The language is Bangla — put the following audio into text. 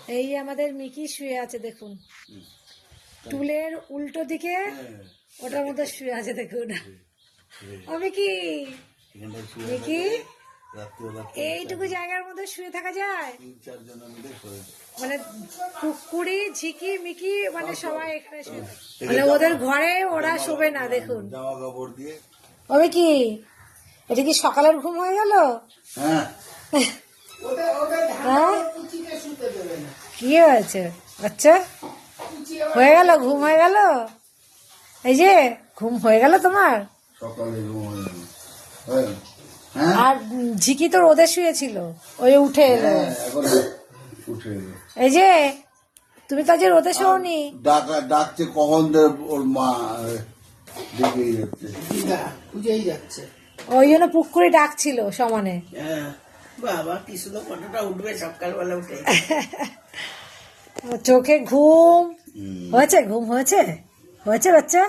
এই আমাদের মিকি শুয়ে আছে দেখুন, টুলের উল্টো দিকে ওটার মধ্যে শুয়ে আছে দেখুন। ও মিকি, মিকি এইটুকু জায়গার মধ্যে শুয়ে থাকা যায়? মানে কুকুরি, ঝিকি, মিকি মানে সবাই এখানে শুয়ে, মানে ওদের ঘরে ওরা শোবে না দেখুন। জামা কাপড় দিয়ে। ও মিকি, এটা কি সকালের ঘুম হয়ে গেল? হ্যাঁ, হ্যাঁ, কি হয়েছে বাচ্চা? হয়ে গেল, ঘুম হয়ে গেল? এই যে ঘুম হয়ে গেল তোমার? সকালে ঘুম হয়ে গেল। হয়ে গেল। হ্যাঁ, আর ঝিকি তো রোদে শুয়েছিল, ওই উঠে এলো। হ্যাঁ, এখন উঠে এলো। এই যে তুমি তো আজ রোদে শোনি। ডাকছে কখন ওর মা ডেকেই যাচ্ছে। খুঁজেই যাচ্ছে। ওই জন্য পুকুরে ডাকছিল সমানে। হ্যাঁ, বাবা কি সুন্দর ফটোটা উঠবে সকালবেলা উঠে। চোখে ঘুম হয়েছে, ঘুম হয়েছে, হয়েছে বাচ্চা?